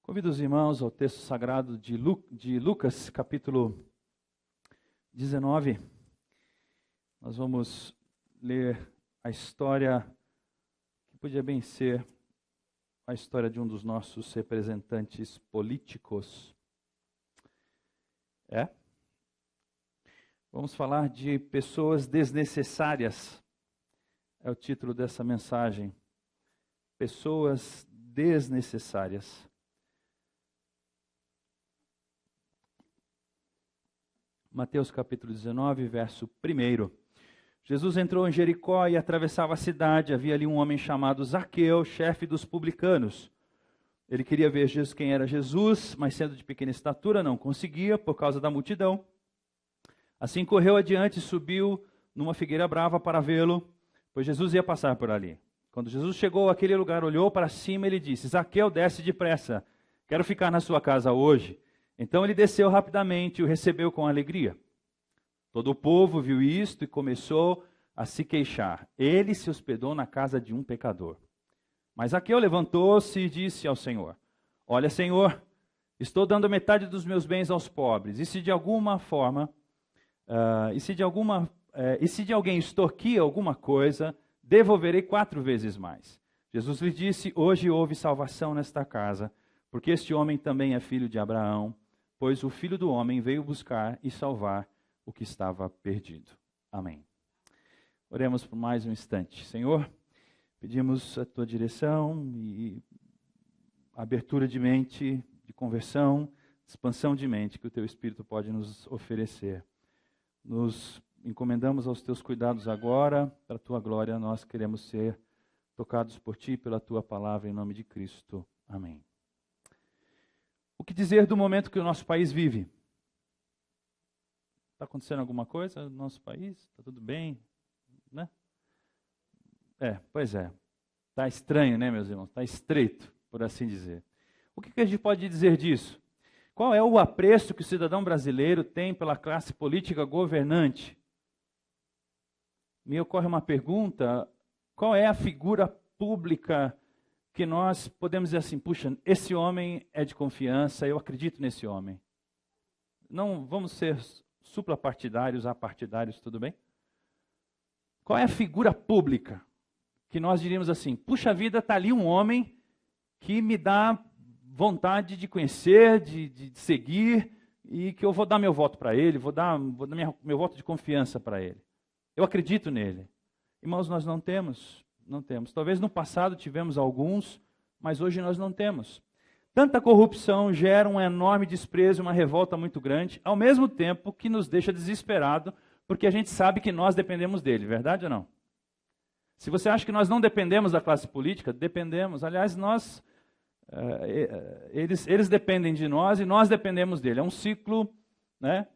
Convido os irmãos ao texto sagrado de Lucas, capítulo 19. Nós vamos ler a história, que podia bem ser a história de um dos nossos representantes políticos. Vamos falar de pessoas desnecessárias. É o título dessa mensagem. Pessoas desnecessárias. Mateus capítulo 19, verso 1. Jesus entrou em Jericó e atravessava a cidade. Havia ali um homem chamado Zaqueu, chefe dos publicanos. Ele queria ver quem era Jesus, mas sendo de pequena estatura, não conseguia por causa da multidão. Assim correu adiante e subiu numa figueira brava para vê-lo, pois Jesus ia passar por ali. Quando Jesus chegou àquele lugar, olhou para cima e lhe disse: Zaqueu, desce depressa, quero ficar na sua casa hoje. Então ele desceu rapidamente e o recebeu com alegria. Todo o povo viu isto e começou a se queixar. Ele se hospedou na casa de um pecador. Mas Zaqueu levantou-se e disse ao Senhor: Olha, Senhor, estou dando metade dos meus bens aos pobres. E se de alguém extorquir alguma coisa, devolverei 4 vezes mais. Jesus lhe disse: Hoje houve salvação nesta casa, porque este homem também é filho de Abraão, pois o Filho do Homem veio buscar e salvar o que estava perdido. Amém. Oremos por mais um instante. Senhor, pedimos a Tua direção e abertura de mente, de conversão, expansão de mente que o Teu Espírito pode nos oferecer. Nos encomendamos aos Teus cuidados agora, para a Tua glória. Nós queremos ser tocados por Ti, pela Tua palavra, em nome de Cristo. Amém. O que dizer do momento que o nosso país vive? Está acontecendo alguma coisa no nosso país? Está tudo bem? Né? Pois é. Está estranho, né, meus irmãos? Está estreito, por assim dizer. O que a gente pode dizer disso? Qual é o apreço que o cidadão brasileiro tem pela classe política governante? Me ocorre uma pergunta: qual é a figura pública que nós podemos dizer assim, puxa, esse homem é de confiança, eu acredito nesse homem? Não vamos ser suprapartidários, apartidários, tudo bem? Qual é a figura pública que nós diríamos assim, puxa vida, está ali um homem que me dá vontade de conhecer, de seguir, e que eu vou dar meu voto para ele, vou dar meu voto de confiança para ele. Eu acredito nele. Irmãos, nós não temos. Talvez no passado tivemos alguns, mas hoje nós não temos. Tanta corrupção gera um enorme desprezo, uma revolta muito grande, ao mesmo tempo que nos deixa desesperado, porque a gente sabe que nós dependemos dele, verdade ou não? Se você acha que nós não dependemos da classe política, dependemos. Aliás, eles dependem de nós e nós dependemos dele. É um ciclo, né,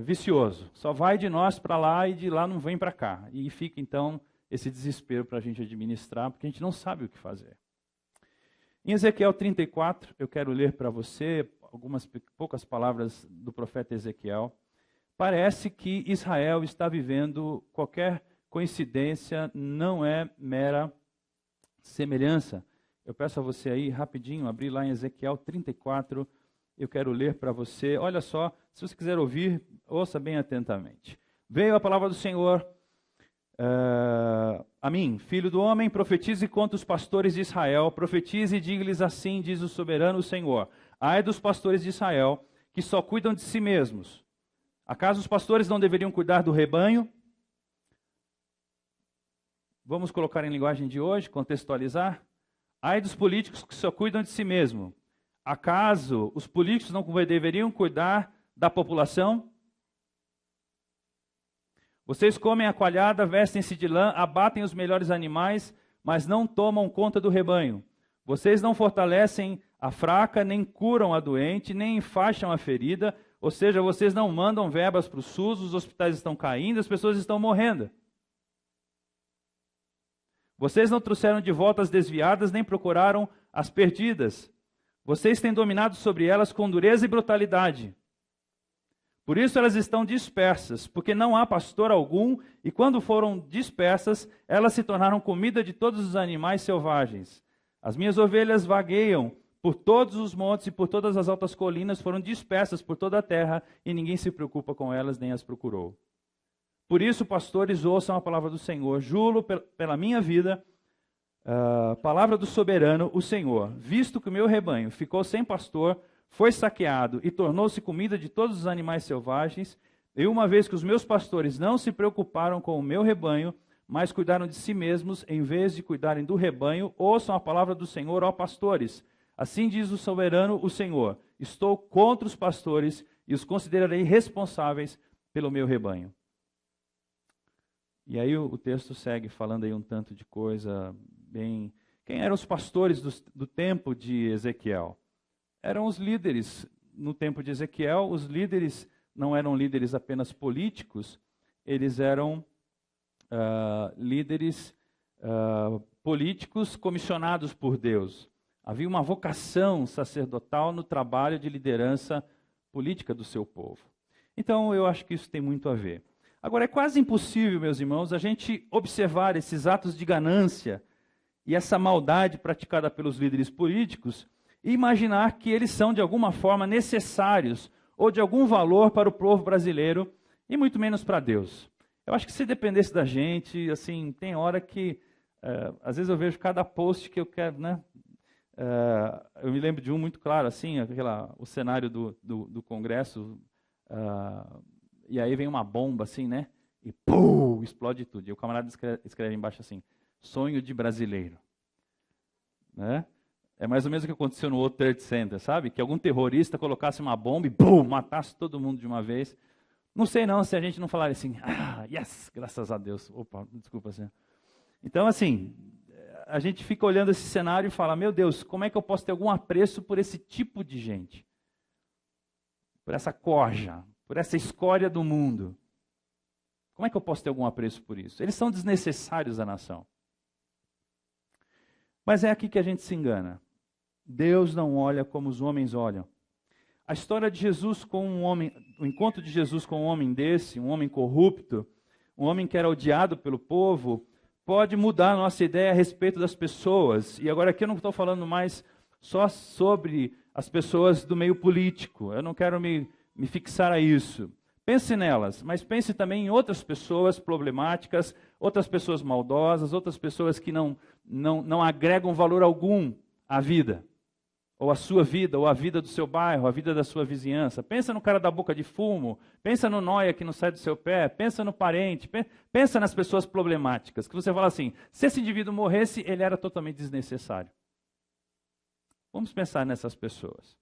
vicioso. Só vai de nós para lá e de lá não vem para cá. E fica então esse desespero para a gente administrar, porque a gente não sabe o que fazer. Em Ezequiel 34, eu quero ler para você poucas palavras do profeta Ezequiel. Parece que Israel está vivendo, qualquer coincidência, não é mera semelhança. Eu peço a você aí, rapidinho, abrir lá em Ezequiel 34, eu quero ler para você. Olha só, se você quiser ouvir, ouça bem atentamente. Veio a palavra do Senhor a mim, filho do homem, profetize contra os pastores de Israel, profetize e diga-lhes assim, diz o soberano Senhor: ai dos pastores de Israel, que só cuidam de si mesmos. Acaso os pastores não deveriam cuidar do rebanho? Vamos colocar em linguagem de hoje, contextualizar. Ai dos políticos que só cuidam de si mesmos. Acaso os políticos não deveriam cuidar da população? Vocês comem a coalhada, vestem-se de lã, abatem os melhores animais, mas não tomam conta do rebanho. Vocês não fortalecem a fraca, nem curam a doente, nem enfaixam a ferida, ou seja, vocês não mandam verbas para o SUS, os hospitais estão caindo, as pessoas estão morrendo. Vocês não trouxeram de volta as desviadas, nem procuraram as perdidas. Vocês têm dominado sobre elas com dureza e brutalidade. Por isso elas estão dispersas, porque não há pastor algum, e quando foram dispersas, elas se tornaram comida de todos os animais selvagens. As minhas ovelhas vagueiam por todos os montes e por todas as altas colinas, foram dispersas por toda a terra, e ninguém se preocupa com elas, nem as procurou. Por isso, pastores, ouçam a palavra do Senhor. Juro pela minha vida, palavra do soberano, o Senhor. Visto que o meu rebanho ficou sem pastor, foi saqueado e tornou-se comida de todos os animais selvagens, e uma vez que os meus pastores não se preocuparam com o meu rebanho, mas cuidaram de si mesmos, em vez de cuidarem do rebanho, ouçam a palavra do Senhor, ó pastores. Assim diz o soberano, o Senhor. Estou contra os pastores e os considerarei responsáveis pelo meu rebanho. E aí o texto segue falando aí um tanto de coisa bem... Quem eram os pastores do tempo de Ezequiel? Eram os líderes. No tempo de Ezequiel, os líderes não eram líderes apenas políticos, eles eram líderes políticos comissionados por Deus. Havia uma vocação sacerdotal no trabalho de liderança política do seu povo. Então, eu acho que isso tem muito a ver. Agora, é quase impossível, meus irmãos, a gente observar esses atos de ganância e essa maldade praticada pelos líderes políticos e imaginar que eles são, de alguma forma, necessários ou de algum valor para o povo brasileiro e muito menos para Deus. Eu acho que se dependesse da gente, assim, tem hora que, às vezes eu vejo cada post que eu quero, né? Eu me lembro de um muito claro, assim, o cenário do Congresso, e aí vem uma bomba, assim, né? E pum, explode tudo. E o camarada escreve embaixo assim, sonho de brasileiro. Né? É mais ou menos o que aconteceu no World Trade Center, sabe? Que algum terrorista colocasse uma bomba e pum, matasse todo mundo de uma vez. Não sei não se a gente não falar assim, yes, graças a Deus. Opa, desculpa, senhor. Então, assim, a gente fica olhando esse cenário e fala, meu Deus, como é que eu posso ter algum apreço por esse tipo de gente? Por essa corja, por essa escória do mundo. Como é que eu posso ter algum apreço por isso? Eles são desnecessários à nação. Mas é aqui que a gente se engana. Deus não olha como os homens olham. A história de Jesus com um homem, o encontro de Jesus com um homem desse, um homem corrupto, um homem que era odiado pelo povo, pode mudar a nossa ideia a respeito das pessoas. E agora aqui eu não estou falando mais só sobre as pessoas do meio político. Eu não quero me fixar a isso. Pense nelas, mas pense também em outras pessoas problemáticas, outras pessoas maldosas, outras pessoas que não agregam valor algum à vida, ou à sua vida, ou à vida do seu bairro, à vida da sua vizinhança. Pensa no cara da boca de fumo, pensa no nóia que não sai do seu pé, pensa no parente, pensa nas pessoas problemáticas, que você fala assim, se esse indivíduo morresse, ele era totalmente desnecessário. Vamos pensar nessas pessoas.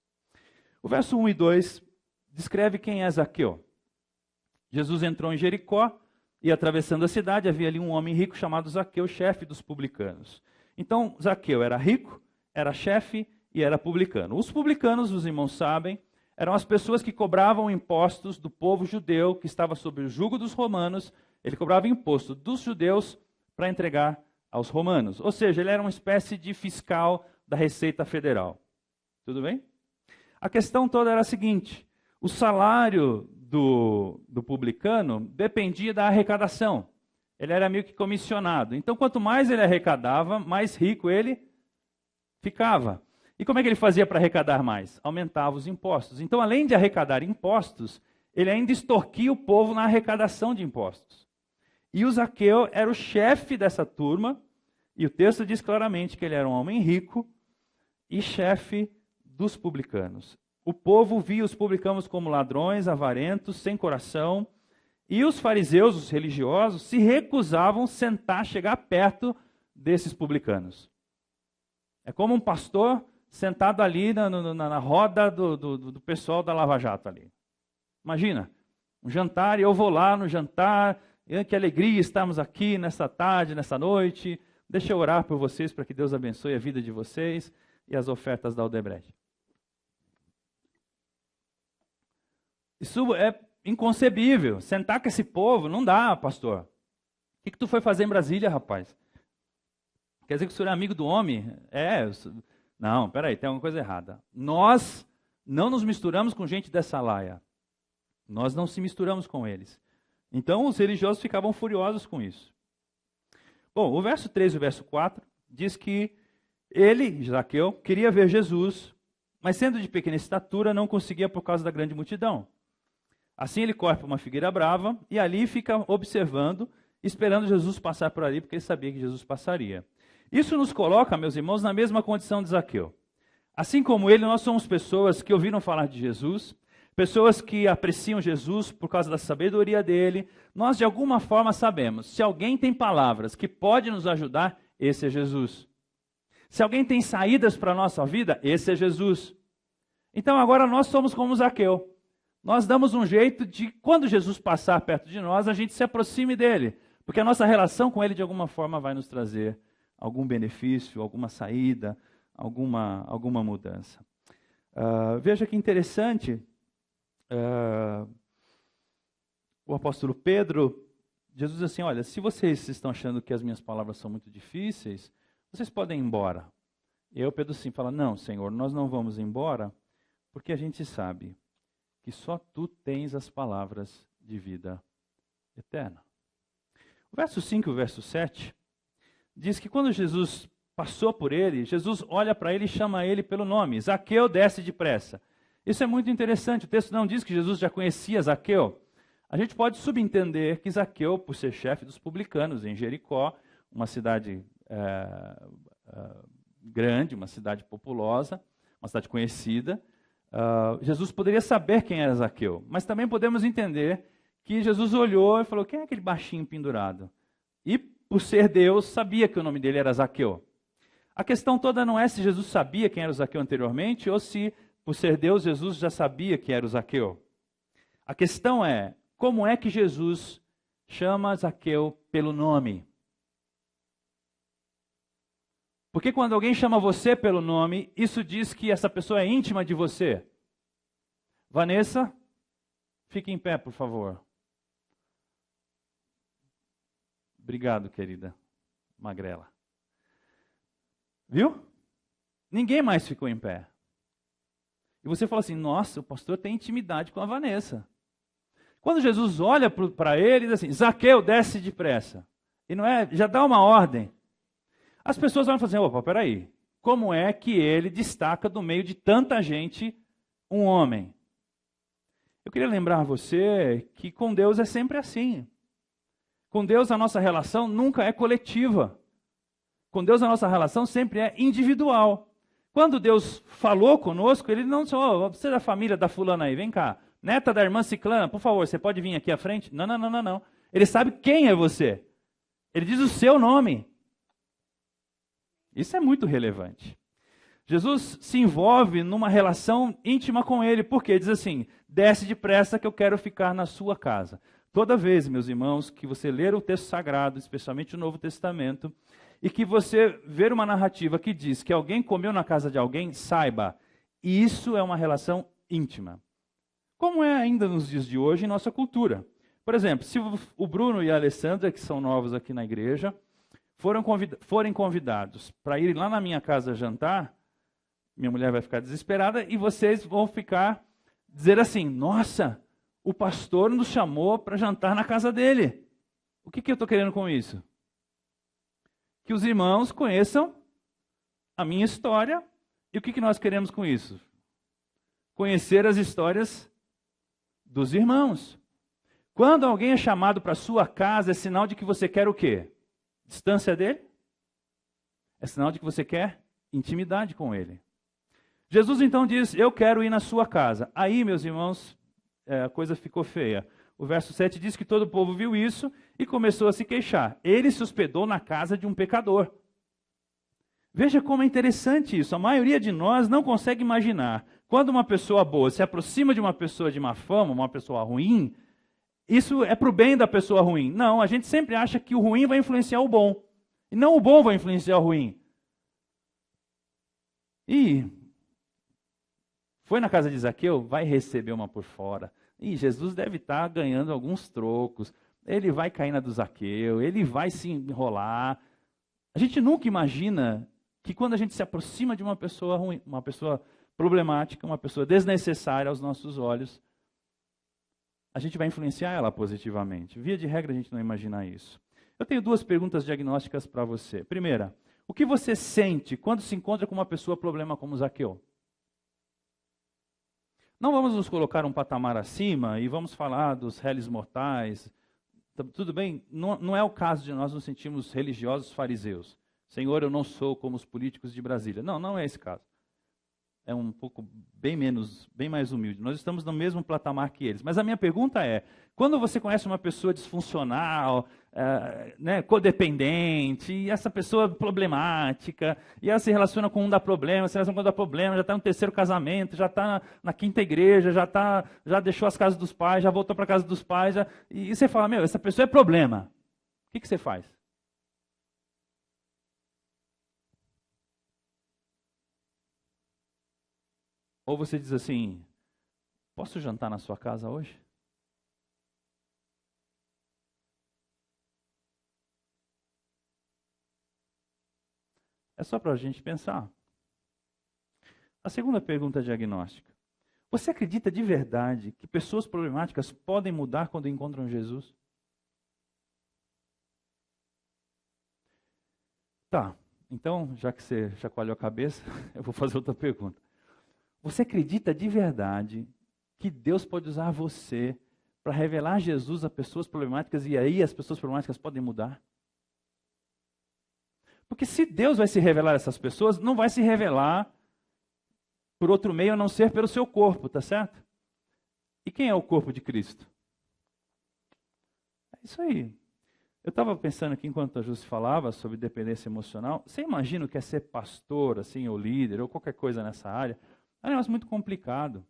O verso 1 e 2 descreve quem é Zaqueu. Jesus entrou em Jericó e, atravessando a cidade, havia ali um homem rico chamado Zaqueu, chefe dos publicanos. Então, Zaqueu era rico, era chefe e era publicano. Os publicanos, os irmãos sabem, eram as pessoas que cobravam impostos do povo judeu que estava sob o jugo dos romanos. Ele cobrava imposto dos judeus para entregar aos romanos. Ou seja, ele era uma espécie de fiscal da Receita Federal. Tudo bem? A questão toda era a seguinte: o salário do publicano dependia da arrecadação. Ele era meio que comissionado. Então, quanto mais ele arrecadava, mais rico ele ficava. E como é que ele fazia para arrecadar mais? Aumentava os impostos. Então, além de arrecadar impostos, ele ainda extorquia o povo na arrecadação de impostos. E o Zaqueu era o chefe dessa turma, e o texto diz claramente que ele era um homem rico e chefe dos publicanos. O povo via os publicanos como ladrões, avarentos, sem coração, e os fariseus, os religiosos, se recusavam a chegar perto desses publicanos. É como um pastor sentado ali na roda do pessoal da Lava Jato ali. Imagina, um jantar, e eu vou lá no jantar, que alegria estarmos aqui nessa tarde, nessa noite. Deixa eu orar por vocês para que Deus abençoe a vida de vocês e as ofertas da Odebrecht. Isso é inconcebível. Sentar com esse povo não dá, pastor. O que tu foi fazer em Brasília, rapaz? Quer dizer que o senhor é amigo do homem? Não, peraí, tem alguma coisa errada. Nós não nos misturamos com gente dessa laia. Nós não se misturamos com eles. Então os religiosos ficavam furiosos com isso. Bom, o verso 3 e o verso 4 diz que ele, Zaqueu, queria ver Jesus mas sendo de pequena estatura, não conseguia por causa da grande multidão. Assim ele corre para uma figueira brava e ali fica observando, esperando Jesus passar por ali, porque ele sabia que Jesus passaria. Isso nos coloca, meus irmãos, na mesma condição de Zaqueu. Assim como ele, nós somos pessoas que ouviram falar de Jesus, pessoas que apreciam Jesus por causa da sabedoria dele. Nós, de alguma forma, sabemos, se alguém tem palavras que pode nos ajudar, esse é Jesus. Se alguém tem saídas para a nossa vida, esse é Jesus. Então agora nós somos como Zaqueu. Nós damos um jeito de, quando Jesus passar perto de nós, a gente se aproxime dele. Porque a nossa relação com ele, de alguma forma, vai nos trazer algum benefício, alguma saída, alguma mudança. Veja que interessante, o apóstolo Pedro, Jesus diz assim, olha, se vocês estão achando que as minhas palavras são muito difíceis, vocês podem ir embora. E aí o Pedro sim fala, não, Senhor, nós não vamos embora, porque a gente sabe que só tu tens as palavras de vida eterna. O verso 5 e o verso 7 diz que quando Jesus passou por ele, Jesus olha para ele e chama ele pelo nome, Zaqueu, desce depressa. Isso é muito interessante, o texto não diz que Jesus já conhecia Zaqueu. A gente pode subentender que Zaqueu, por ser chefe dos publicanos em Jericó, uma cidade grande, uma cidade populosa, uma cidade conhecida, Jesus poderia saber quem era Zaqueu, mas também podemos entender que Jesus olhou e falou, quem é aquele baixinho pendurado? E, por ser Deus, sabia que o nome dele era Zaqueu. A questão toda não é se Jesus sabia quem era o Zaqueu anteriormente, ou se, por ser Deus, Jesus já sabia quem era o Zaqueu. A questão é, como é que Jesus chama Zaqueu pelo nome? Porque quando alguém chama você pelo nome, isso diz que essa pessoa é íntima de você. Vanessa, fique em pé, por favor. Obrigado, querida magrela. Viu? Ninguém mais ficou em pé. E você fala assim, nossa, o pastor tem intimidade com a Vanessa. Quando Jesus olha para ele, diz assim, Zaqueu, desce depressa. E não é, já dá uma ordem. As pessoas vão fazer, opa, peraí, como é que ele destaca do meio de tanta gente um homem? Eu queria lembrar você que com Deus é sempre assim. Com Deus a nossa relação nunca é coletiva. Com Deus a nossa relação sempre é individual. Quando Deus falou conosco, ele não disse, você é da família da fulana aí, vem cá. Neta da irmã ciclana, por favor, você pode vir aqui à frente? Não. Ele sabe quem é você. Ele diz o seu nome. Isso é muito relevante. Jesus se envolve numa relação íntima com ele, porque diz assim, desce depressa que eu quero ficar na sua casa. Toda vez, meus irmãos, que você ler o texto sagrado, especialmente o Novo Testamento, e que você ver uma narrativa que diz que alguém comeu na casa de alguém, saiba, isso é uma relação íntima. Como é ainda nos dias de hoje em nossa cultura. Por exemplo, se o Bruno e a Alessandra, que são novos aqui na igreja, forem convidados para ir lá na minha casa jantar, minha mulher vai ficar desesperada e vocês vão dizer assim, nossa, o pastor nos chamou para jantar na casa dele. O que eu estou querendo com isso? Que os irmãos conheçam a minha história. E o que nós queremos com isso? Conhecer as histórias dos irmãos. Quando alguém é chamado para a sua casa, é sinal de que você quer o quê? Distância dele? É sinal de que você quer intimidade com ele. Jesus então diz, eu quero ir na sua casa. Aí, meus irmãos, a coisa ficou feia. O verso 7 diz que todo o povo viu isso e começou a se queixar. Ele se hospedou na casa de um pecador. Veja como é interessante isso. A maioria de nós não consegue imaginar. Quando uma pessoa boa se aproxima de uma pessoa de má fama, uma pessoa ruim, isso é para o bem da pessoa ruim. Não, a gente sempre acha que o ruim vai influenciar o bom. E não o bom vai influenciar o ruim. E foi na casa de Zaqueu, vai receber uma por fora. E Jesus deve estar ganhando alguns trocos. Ele vai cair na do Zaqueu, ele vai se enrolar. A gente nunca imagina que quando a gente se aproxima de uma pessoa ruim, uma pessoa problemática, uma pessoa desnecessária aos nossos olhos, a gente vai influenciar ela positivamente. Via de regra, a gente não imagina isso. Eu tenho duas perguntas diagnósticas para você. Primeira, o que você sente quando se encontra com uma pessoa problema como Zaqueu? Não vamos nos colocar um patamar acima e vamos falar dos réis mortais. Tudo bem, não é o caso de nós nos sentirmos religiosos fariseus. Senhor, eu não sou como os políticos de Brasília. Não, não é esse caso. É um pouco bem mais humilde. Nós estamos no mesmo patamar que eles. Mas a minha pergunta é, quando você conhece uma pessoa disfuncional, codependente, e essa pessoa problemática, e ela se relaciona com um dá problema, se relaciona com um dá problema, já está no terceiro casamento, já está na quinta igreja, já deixou as casas dos pais, já voltou para a casa dos pais, e você fala, essa pessoa é problema. O que você faz? Ou você diz assim, posso jantar na sua casa hoje? É só para a gente pensar. A segunda pergunta diagnóstica. Você acredita de verdade que pessoas problemáticas podem mudar quando encontram Jesus? Tá, então, já que você chacoalhou a cabeça, eu vou fazer outra pergunta. Você acredita de verdade que Deus pode usar você para revelar Jesus a pessoas problemáticas e aí as pessoas problemáticas podem mudar? Porque se Deus vai se revelar a essas pessoas, não vai se revelar por outro meio a não ser pelo seu corpo, tá certo? E quem é o corpo de Cristo? É isso aí. Eu estava pensando aqui enquanto a Júcia falava sobre dependência emocional. Você imagina o que é ser pastor, assim, ou líder, ou qualquer coisa nessa área? É um negócio muito complicado.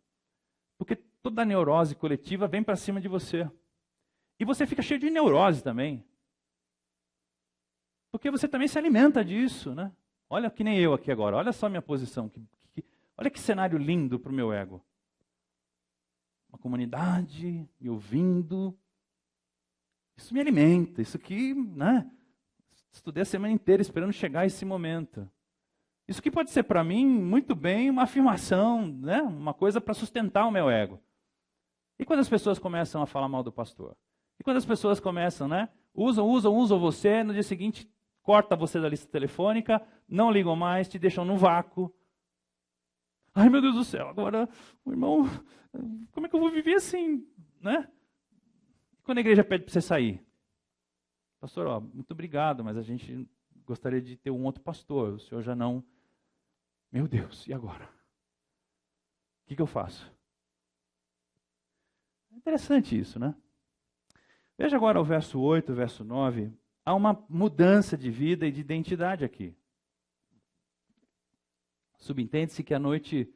Porque toda neurose coletiva vem para cima de você. E você fica cheio de neurose também. Porque você também se alimenta disso, né? Olha que nem eu aqui agora. Olha só a minha posição. Olha que cenário lindo para o meu ego. Uma comunidade me ouvindo. Isso me alimenta. Isso aqui, né? Estudei a semana inteira esperando chegar esse momento. Isso que pode ser para mim, muito bem, uma afirmação, né? Uma coisa para sustentar o meu ego. E quando as pessoas começam a falar mal do pastor? E quando as pessoas começam, né? Usam você, no dia seguinte corta você da lista telefônica, não ligam mais, te deixam no vácuo. Ai, meu Deus do céu, agora, irmão, como é que eu vou viver assim, né? Quando a igreja pede para você sair? Pastor, muito obrigado, mas a gente gostaria de ter um outro pastor, o senhor já não... Meu Deus, e agora? O que eu faço? É interessante isso, né? Veja agora o verso 8, o verso 9. Há uma mudança de vida e de identidade aqui. Subentende-se que a noite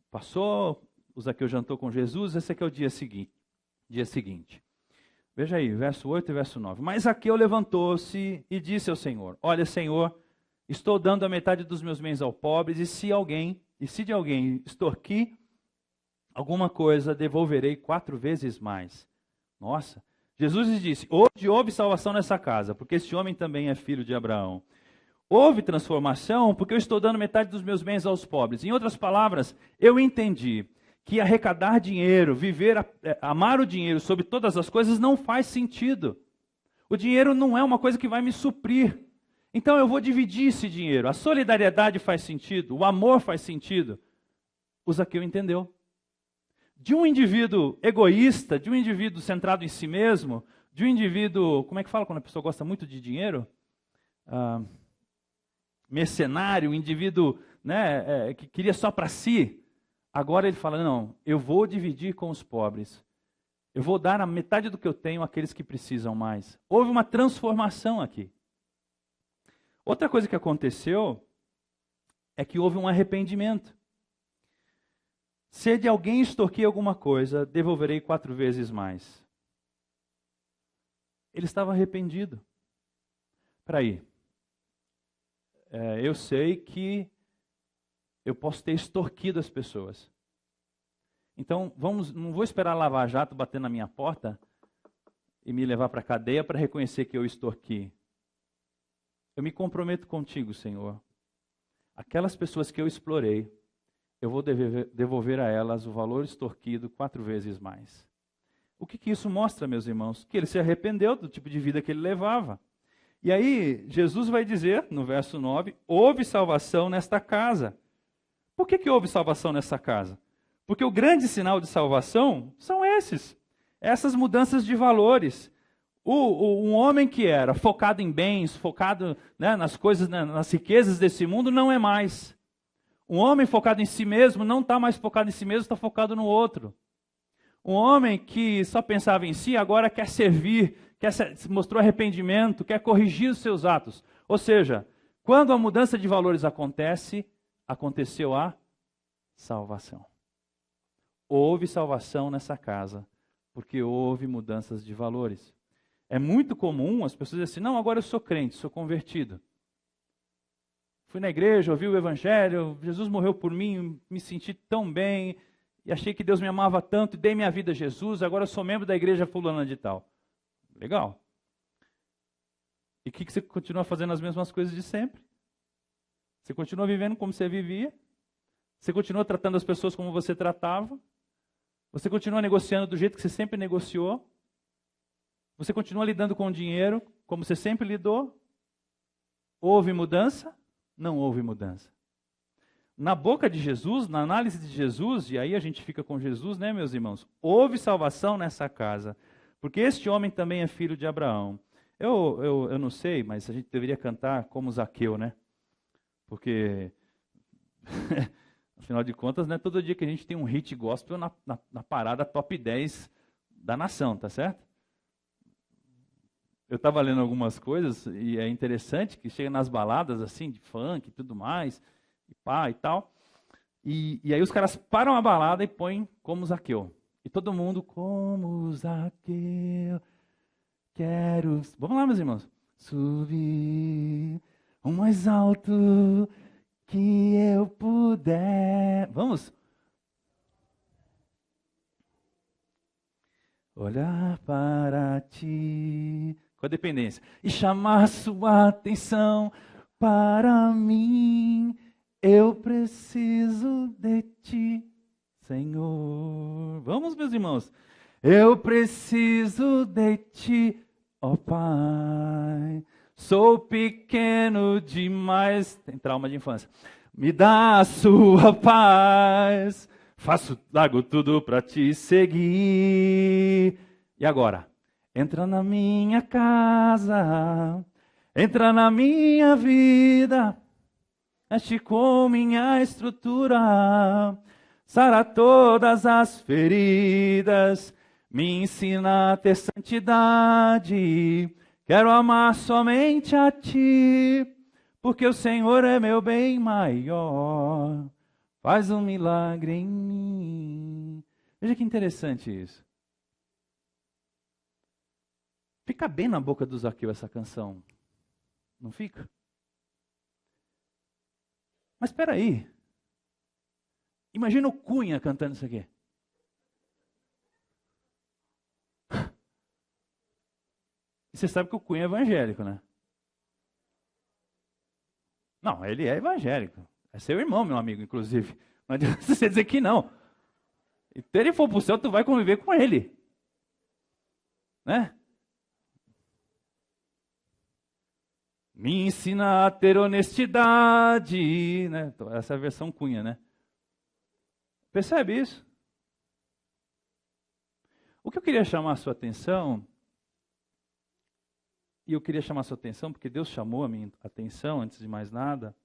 passou, o Zaqueu jantou com Jesus, esse aqui é o dia seguinte. Veja aí, verso 8 e verso 9. Mas Zaqueu levantou-se e disse ao Senhor, olha, Senhor, estou dando a metade dos meus bens ao pobre, e se de alguém extorquir alguma coisa, devolverei 4 vezes mais. Nossa, Jesus lhe disse, hoje houve salvação nessa casa, porque esse homem também é filho de Abraão. Houve transformação, porque eu estou dando metade dos meus bens aos pobres. Em outras palavras, eu entendi que arrecadar dinheiro, amar o dinheiro sobre todas as coisas não faz sentido. O dinheiro não é uma coisa que vai me suprir. Então eu vou dividir esse dinheiro. A solidariedade faz sentido, o amor faz sentido. O Zaqueu entendeu. De um indivíduo egoísta, de um indivíduo centrado em si mesmo, de um indivíduo, como é que fala quando a pessoa gosta muito de dinheiro? Mercenário, um indivíduo, né, que queria só para si. Agora ele fala, não, eu vou dividir com os pobres. Eu vou dar a metade do que eu tenho àqueles que precisam mais. Houve uma transformação aqui. Outra coisa que aconteceu é que houve um arrependimento. Se de alguém extorquir alguma coisa, devolverei 4 vezes mais. Ele estava arrependido. Espera aí. Eu sei que eu posso ter extorquido as pessoas. Então, não vou esperar a Lava Jato bater na minha porta e me levar para a cadeia para reconhecer que eu extorqui. Eu me comprometo contigo, Senhor. Aquelas pessoas que eu explorei, eu vou devolver a elas o valor extorquido 4 vezes mais. O que isso mostra, meus irmãos? Que ele se arrependeu do tipo de vida que ele levava. E aí, Jesus vai dizer, no verso 9, houve salvação nesta casa. Por que houve salvação nessa casa? Porque o grande sinal de salvação são essas mudanças de valores. Um homem que era focado em bens, focado, né, nas coisas, né, nas riquezas desse mundo, não é mais. Um homem focado em si mesmo não está mais focado em si mesmo, está focado no outro. Um homem que só pensava em si, agora quer servir, mostrou arrependimento, quer corrigir os seus atos. Ou seja, quando a mudança de valores acontece, aconteceu a salvação. Houve salvação nessa casa, porque houve mudanças de valores. É muito comum as pessoas dizerem assim, não, agora eu sou crente, sou convertido. Fui na igreja, ouvi o evangelho, Jesus morreu por mim, me senti tão bem, e achei que Deus me amava tanto, e dei minha vida a Jesus, agora eu sou membro da igreja fulana de tal. Legal. E o que você continua fazendo as mesmas coisas de sempre? Você continua vivendo como você vivia? Você continua tratando as pessoas como você tratava? Você continua negociando do jeito que você sempre negociou? Você continua lidando com o dinheiro como você sempre lidou? Houve mudança? Não houve mudança. Na boca de Jesus, na análise de Jesus, e aí a gente fica com Jesus, né, meus irmãos? Houve salvação nessa casa, porque este homem também é filho de Abraão. Eu não sei, mas a gente deveria cantar como Zaqueu, né? Porque, afinal de contas, não é todo dia que a gente tem um hit gospel na parada top 10 da nação, tá certo? Eu estava lendo algumas coisas e é interessante que chega nas baladas assim, de funk e tudo mais, e pá e tal, e aí os caras param a balada e põem como Zaqueu. E todo mundo, como Zaqueu, quero... Vamos lá, meus irmãos. Subir o mais alto que eu puder. Vamos? Olhar para ti, com a dependência, e chamar sua atenção para mim. Eu preciso de ti, Senhor. Vamos, meus irmãos. Eu preciso de ti, ó Pai. Sou pequeno demais. Tem trauma de infância. Me dá a sua paz. Largo tudo para te seguir. E agora? Entra na minha casa, entra na minha vida, mexe com minha estrutura, sara todas as feridas, me ensina a ter santidade. Quero amar somente a ti, porque o Senhor é meu bem maior. Faz um milagre em mim. Veja que interessante isso. Fica bem na boca do Zaqueu essa canção. Não fica? Mas espera aí. Imagina o Cunha cantando isso aqui. E você sabe que o Cunha é evangélico, né? Não, ele é evangélico. É seu irmão, meu amigo, inclusive. Não adianta você dizer que não. E se ele for para o céu, tu vai conviver com ele. Né? Me ensina a ter honestidade. Né? Essa é a versão Cunha, né? Percebe isso? O que eu queria chamar a sua atenção, e eu queria chamar a sua atenção, porque Deus chamou a minha atenção, antes de mais nada,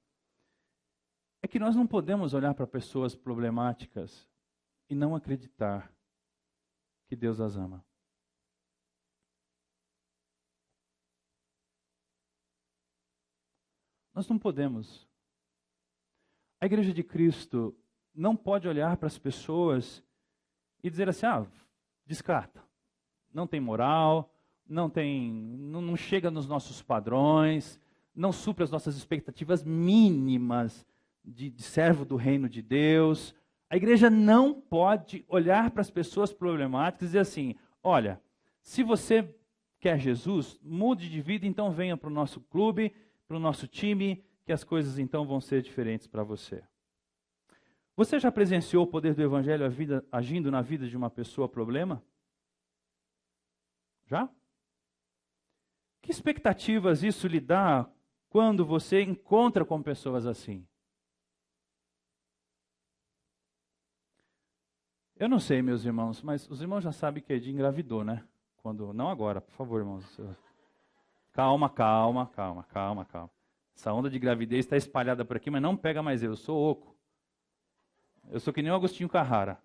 é que nós não podemos olhar para pessoas problemáticas e não acreditar que Deus as ama. Nós não podemos. A Igreja de Cristo não pode olhar para as pessoas e dizer assim, descarta. Não tem moral, não chega nos nossos padrões, não supre as nossas expectativas mínimas de servo do reino de Deus. A igreja não pode olhar para as pessoas problemáticas e dizer assim, olha, se você quer Jesus, mude de vida, então venha para o nosso clube, para o nosso time, que as coisas então vão ser diferentes para você. Você já presenciou o poder do evangelho agindo na vida de uma pessoa problema? Já? Que expectativas isso lhe dá quando você encontra com pessoas assim? Eu não sei, meus irmãos, mas os irmãos já sabem que Edi engravidou, né? Não agora, por favor, irmãos. Calma. Essa onda de gravidez está espalhada por aqui, mas não pega mais eu sou oco. Eu sou que nem o Agostinho Carrara.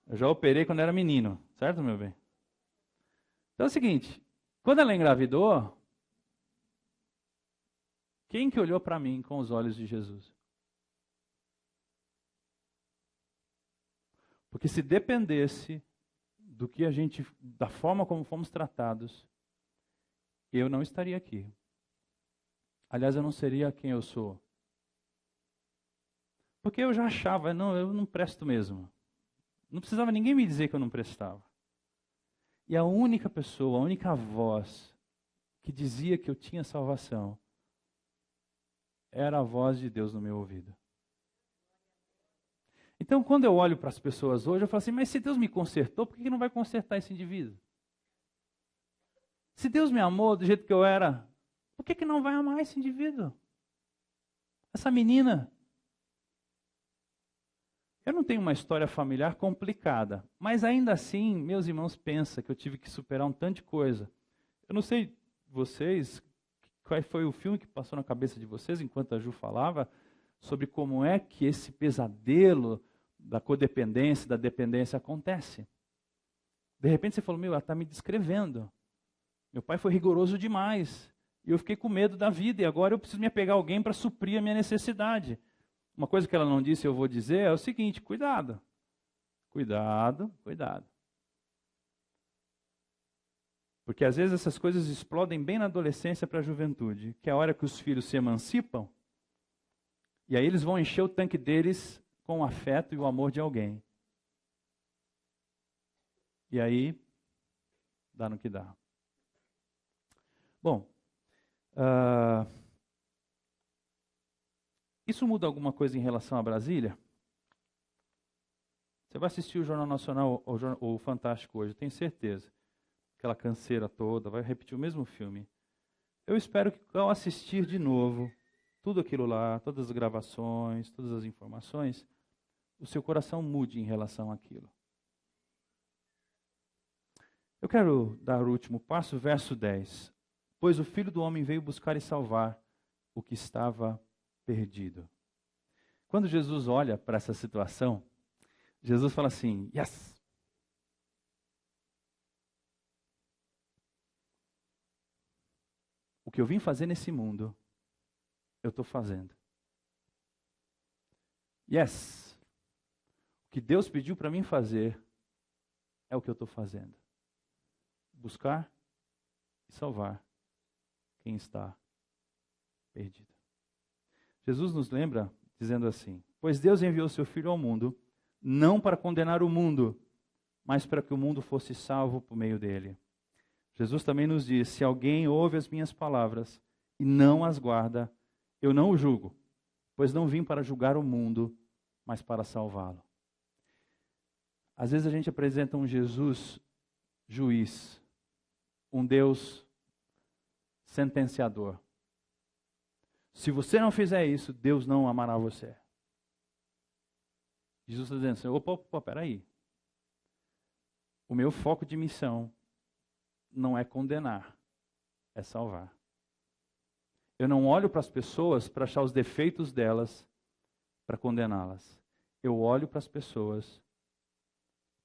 Eu já operei quando era menino, certo, meu bem? Então é o seguinte, quando ela engravidou, quem que olhou para mim com os olhos de Jesus? Porque se dependesse da forma como fomos tratados, eu não estaria aqui. Aliás, eu não seria quem eu sou. Porque eu já achava, não, eu não presto mesmo. Não precisava ninguém me dizer que eu não prestava. E a única pessoa, a única voz que dizia que eu tinha salvação, era a voz de Deus no meu ouvido. Então, quando eu olho para as pessoas hoje, eu falo assim, mas se Deus me consertou, por que não vai consertar esse indivíduo? Se Deus me amou do jeito que eu era, por que não vai amar esse indivíduo? Essa menina. Eu não tenho uma história familiar complicada, mas ainda assim, meus irmãos pensam que eu tive que superar um tanto de coisa. Eu não sei vocês, qual foi o filme que passou na cabeça de vocês enquanto a Ju falava, sobre como é que esse pesadelo da codependência, da dependência acontece. De repente você falou, ela está me descrevendo. Meu pai foi rigoroso demais. E eu fiquei com medo da vida. E agora eu preciso me apegar a alguém para suprir a minha necessidade. Uma coisa que ela não disse, eu vou dizer, é o seguinte, cuidado. Cuidado. Porque às vezes essas coisas explodem bem na adolescência para a juventude, que é a hora que os filhos se emancipam, e aí eles vão encher o tanque deles com o afeto e o amor de alguém. E aí, dá no que dá. Bom, isso muda alguma coisa em relação a Brasília? Você vai assistir o Jornal Nacional ou o Fantástico hoje, tenho certeza. Aquela canseira toda, vai repetir o mesmo filme. Eu espero que ao assistir de novo tudo aquilo lá, todas as gravações, todas as informações, o seu coração mude em relação àquilo. Eu quero dar o último passo, verso 10. Pois o Filho do Homem veio buscar e salvar o que estava perdido. Quando Jesus olha para essa situação, Jesus fala assim, yes! O que eu vim fazer nesse mundo, eu estou fazendo. Yes! O que Deus pediu para mim fazer, é o que eu estou fazendo. Buscar e salvar quem está perdido. Jesus nos lembra dizendo assim, pois Deus enviou seu Filho ao mundo, não para condenar o mundo, mas para que o mundo fosse salvo por meio dele. Jesus também nos diz, se alguém ouve as minhas palavras e não as guarda, eu não o julgo, pois não vim para julgar o mundo, mas para salvá-lo. Às vezes a gente apresenta um Jesus juiz, um Deus sentenciador. Se você não fizer isso, Deus não amará você. Jesus está dizendo assim, opa, peraí. O meu foco de missão não é condenar, é salvar. Eu não olho para as pessoas para achar os defeitos delas, para condená-las. Eu olho para as pessoas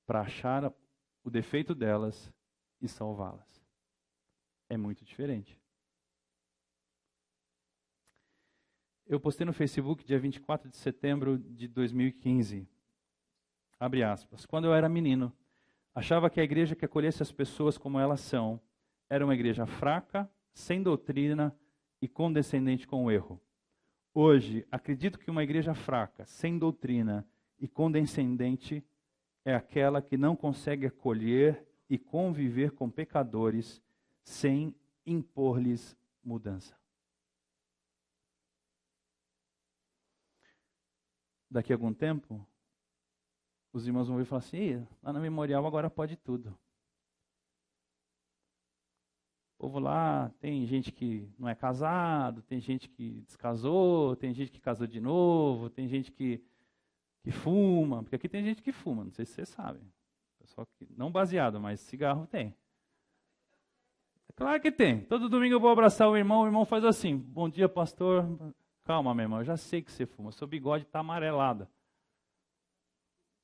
para achar o defeito delas e salvá-las. É muito diferente. Eu postei no Facebook dia 24 de setembro de 2015. Abre aspas. Quando eu era menino, achava que a igreja que acolhesse as pessoas como elas são, era uma igreja fraca, sem doutrina e condescendente com o erro. Hoje, acredito que uma igreja fraca, sem doutrina e condescendente é aquela que não consegue acolher e conviver com pecadores sem impor-lhes mudança. Daqui a algum tempo, os irmãos vão vir e falar assim, lá na Memorial agora pode tudo. O povo lá, tem gente que não é casado, tem gente que descasou, tem gente que casou de novo, tem gente que que fuma, porque aqui tem gente que fuma, não sei se vocês sabem. Pessoal que, não baseado, mas cigarro tem. É claro que tem. Todo domingo eu vou abraçar o irmão faz assim, bom dia pastor. Calma meu irmão, eu já sei que você fuma, seu bigode está amarelado.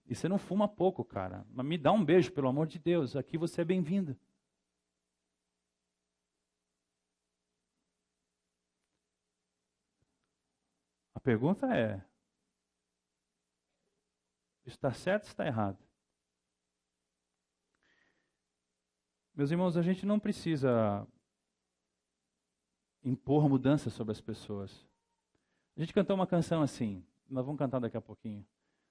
E você não fuma pouco, cara. Mas me dá um beijo, pelo amor de Deus, aqui você é bem-vindo. A pergunta é, está certo ou está errado? Meus irmãos, a gente não precisa impor mudanças sobre as pessoas. A gente cantou uma canção assim, nós vamos cantar daqui a pouquinho.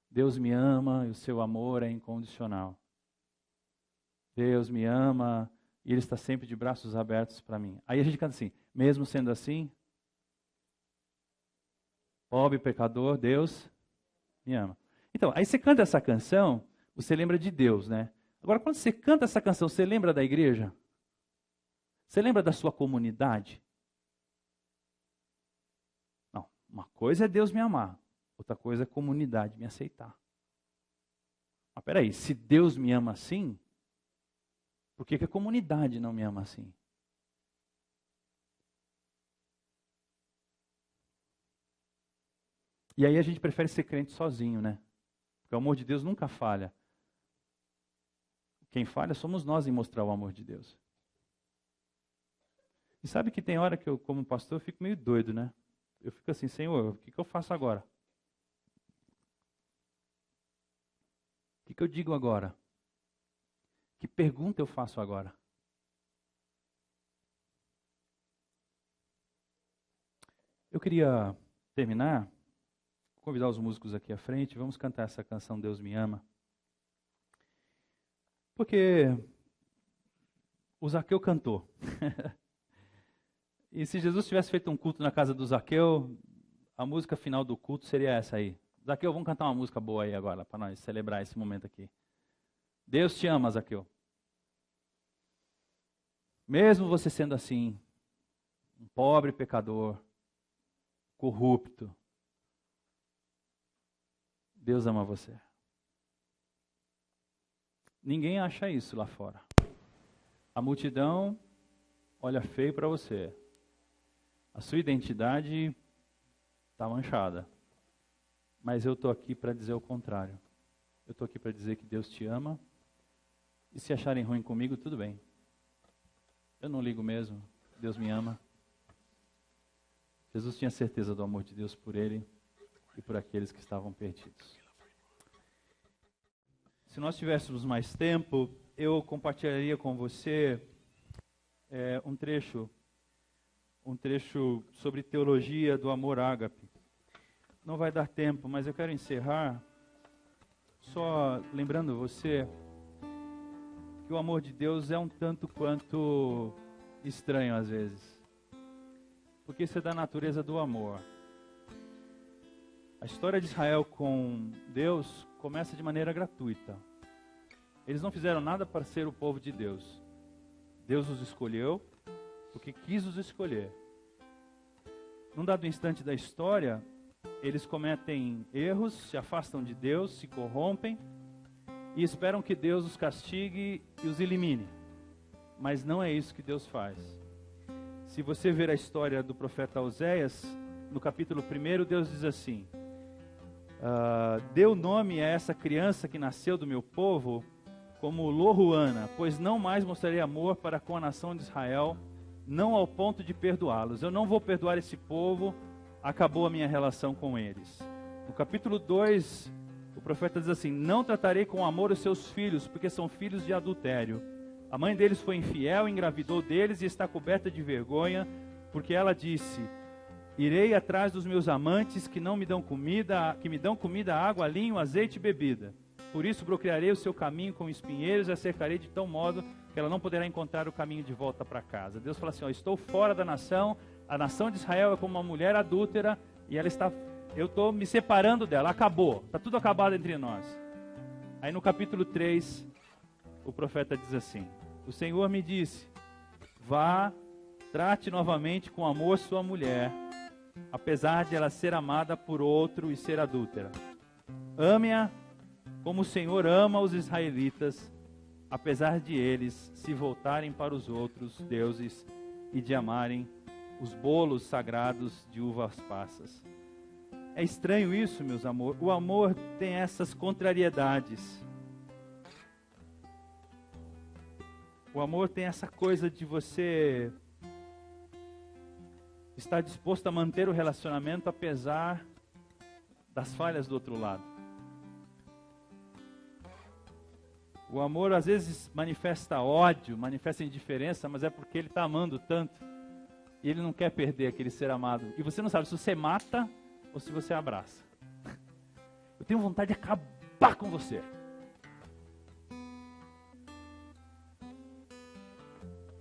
Deus me ama e o seu amor é incondicional. Deus me ama e Ele está sempre de braços abertos para mim. Aí a gente canta assim, mesmo sendo assim, pobre pecador, Deus me ama. Então, aí você canta essa canção, você lembra de Deus, né? Agora, quando você canta essa canção, você lembra da igreja? Você lembra da sua comunidade? Não, uma coisa é Deus me amar, outra coisa é a comunidade me aceitar. Mas peraí, se Deus me ama assim, por que a comunidade não me ama assim? E aí a gente prefere ser crente sozinho, né? Porque o amor de Deus nunca falha. Quem falha somos nós em mostrar o amor de Deus. E sabe que tem hora que eu, como pastor, fico meio doido, né? Eu fico assim, Senhor, o que eu faço agora? O que eu digo agora? Que pergunta eu faço agora? Eu queria terminar, convidar os músicos aqui à frente, vamos cantar essa canção Deus me ama. Porque o Zaqueu cantou. E se Jesus tivesse feito um culto na casa do Zaqueu, a música final do culto seria essa aí. Zaqueu, vamos cantar uma música boa aí agora, para nós celebrar esse momento aqui. Deus te ama, Zaqueu. Mesmo você sendo assim, um pobre pecador, corrupto, Deus ama você. Ninguém acha isso lá fora. A multidão olha feio para você. A sua identidade está manchada. Mas eu estou aqui para dizer o contrário. Eu estou aqui para dizer que Deus te ama. E se acharem ruim comigo, tudo bem. Eu não ligo mesmo. Deus me ama. Jesus tinha certeza do amor de Deus por ele e por aqueles que estavam perdidos. Se nós tivéssemos mais tempo, eu compartilharia com você um trecho sobre teologia do amor ágape. Não vai dar tempo, mas eu quero encerrar só lembrando você que o amor de Deus é um tanto quanto estranho às vezes. Porque isso é da natureza do amor. A história de Israel com Deus começa de maneira gratuita. Eles não fizeram nada para ser o povo de Deus. Deus os escolheu porque quis os escolher. Num dado instante da história, eles cometem erros, se afastam de Deus, se corrompem e esperam que Deus os castigue e os elimine. Mas não é isso que Deus faz. Se você ver a história do profeta Oséias, no capítulo 1, Deus diz assim: deu nome a essa criança que nasceu do meu povo como Lohuana, pois não mais mostrarei amor para com a nação de Israel, não ao ponto de perdoá-los. Eu não vou perdoar esse povo, acabou a minha relação com eles. No capítulo 2, o profeta diz assim: não tratarei com amor os seus filhos, porque são filhos de adultério. A mãe deles foi infiel, engravidou deles e está coberta de vergonha, porque ela disse: irei atrás dos meus amantes que não me dão comida, que me dão comida, água, linho, azeite e bebida. Por isso bloquearei o seu caminho com espinheiros e a cercarei de tal modo que ela não poderá encontrar o caminho de volta para casa. Deus fala assim: estou fora da nação, a nação de Israel é como uma mulher adúltera e ela está, eu estou me separando dela, acabou, está tudo acabado entre nós. Aí no capítulo 3, o profeta diz assim: o Senhor me disse, vá, trate novamente com amor sua mulher, apesar de ela ser amada por outro e ser adúltera. Ame-a como o Senhor ama os israelitas, apesar de eles se voltarem para os outros deuses e de amarem os bolos sagrados de uvas passas. É estranho isso, meus amores. O amor tem essas contrariedades. O amor tem essa coisa de você estar disposto a manter o relacionamento apesar das falhas do outro lado. O amor às vezes manifesta ódio, manifesta indiferença, mas é porque ele está amando tanto e ele não quer perder aquele ser amado. E você não sabe se você mata ou se você abraça. Eu tenho vontade de acabar com você.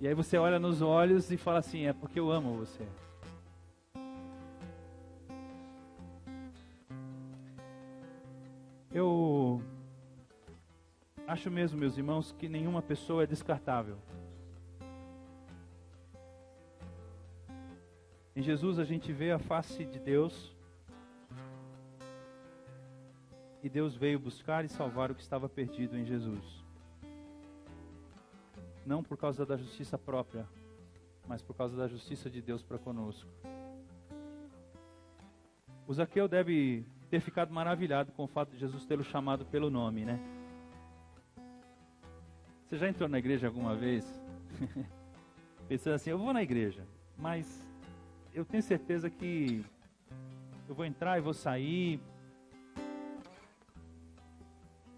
E aí você olha nos olhos e fala assim, é porque eu amo você. Eu acho mesmo, meus irmãos, que nenhuma pessoa é descartável. Em Jesus a gente vê a face de Deus. E Deus veio buscar e salvar o que estava perdido em Jesus. Não por causa da justiça própria, mas por causa da justiça de Deus para conosco. O Zaqueu deve ter ficado maravilhado com o fato de Jesus tê-lo chamado pelo nome, né? Você já entrou na igreja alguma vez? Pensando assim, eu vou na igreja, mas eu tenho certeza que eu vou entrar e vou sair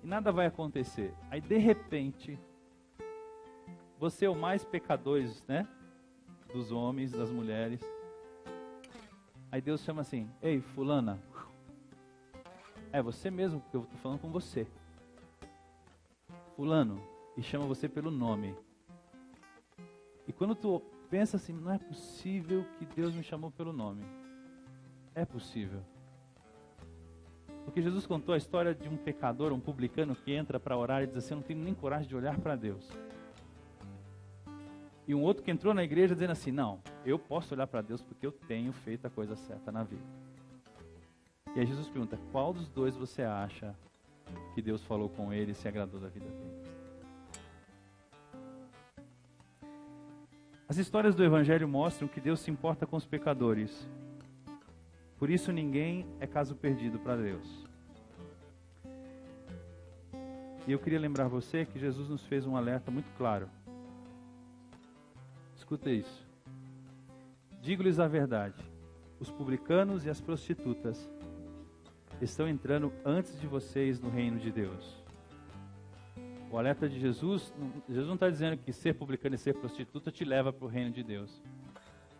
e nada vai acontecer. Aí de repente, você é o mais pecador, né? Dos homens, das mulheres. Aí Deus chama assim, ei, fulana, é você mesmo que eu estou falando com você. Fulano, e chama você pelo nome. E quando tu pensa assim, não é possível que Deus me chamou pelo nome. É possível. Porque Jesus contou a história de um pecador, um publicano que entra para orar e diz assim, eu não tenho nem coragem de olhar para Deus. E um outro que entrou na igreja dizendo assim, não, eu posso olhar para Deus porque eu tenho feito a coisa certa na vida. E aí Jesus pergunta, qual dos dois você acha que Deus falou com ele e se agradou da vida dele? As histórias do Evangelho mostram que Deus se importa com os pecadores. Por isso ninguém é caso perdido para Deus. E eu queria lembrar você que Jesus nos fez um alerta muito claro. Escuta isso. Digo-lhes a verdade, os publicanos e as prostitutas estão entrando antes de vocês no reino de Deus. O alerta de Jesus não está dizendo que ser publicano e ser prostituta te leva para o reino de Deus.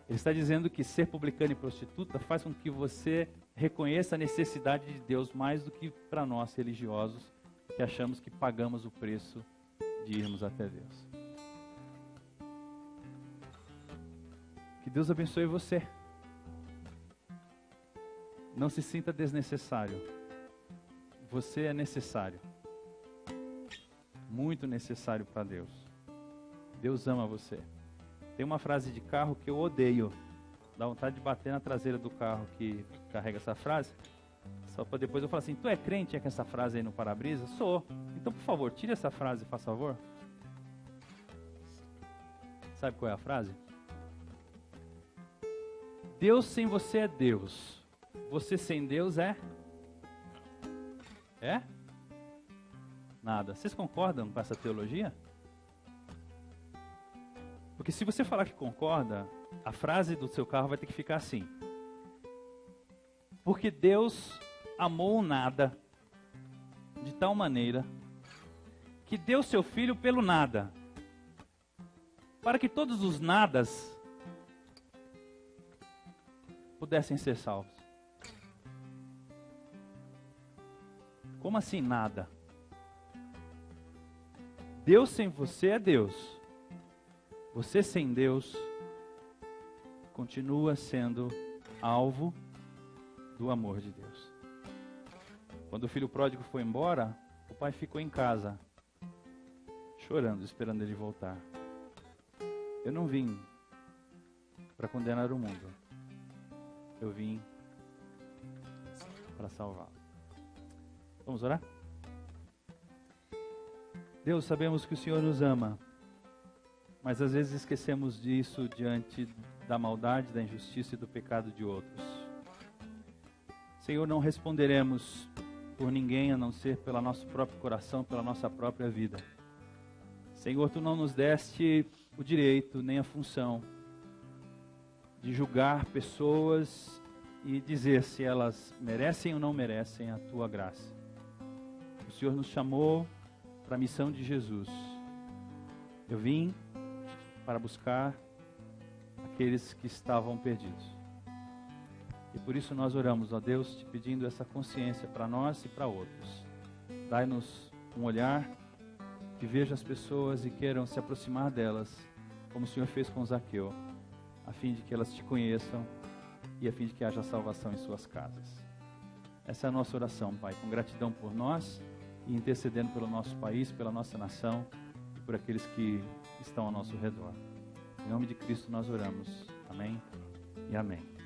Ele está dizendo que ser publicano e prostituta faz com que você reconheça a necessidade de Deus mais do que para nós religiosos, que achamos que pagamos o preço de irmos até Deus. Que Deus abençoe você. Não se sinta desnecessário. Você é necessário. Muito necessário para Deus. Deus ama você. Tem uma frase de carro que eu odeio. Dá vontade de bater na traseira do carro que carrega essa frase. Só para depois eu falar assim, tu é crente com essa frase aí no para-brisa? Sou. Então, por favor, tire essa frase, faz favor. Sabe qual é a frase? Deus sem você é Deus. Você sem Deus é? É? Nada. Vocês concordam com essa teologia? Porque se você falar que concorda, a frase do seu carro vai ter que ficar assim. Porque Deus amou o nada de tal maneira que deu seu filho pelo nada, para que todos os nadas pudessem ser salvos. Como assim nada? Deus sem você é Deus. Você sem Deus continua sendo alvo do amor de Deus. Quando o filho pródigo foi embora, o pai ficou em casa, chorando, esperando ele voltar. Eu não vim para condenar o mundo. Eu vim para salvá-lo. Vamos orar? Deus, sabemos que o Senhor nos ama, mas às vezes esquecemos disso diante da maldade, da injustiça e do pecado de outros. Senhor, não responderemos por ninguém a não ser pelo nosso próprio coração, pela nossa própria vida. Senhor, Tu não nos deste o direito nem a função de julgar pessoas e dizer se elas merecem ou não merecem a Tua graça. O Senhor nos chamou para a missão de Jesus. Eu vim para buscar aqueles que estavam perdidos. E por isso nós oramos, ó Deus, te pedindo essa consciência para nós e para outros. Dai-nos um olhar que veja as pessoas e queiram se aproximar delas, como o Senhor fez com Zaqueu, a fim de que elas te conheçam e a fim de que haja salvação em suas casas. Essa é a nossa oração, Pai, com gratidão por nós e intercedendo pelo nosso país, pela nossa nação e por aqueles que estão ao nosso redor. Em nome de Cristo nós oramos. Amém e amém.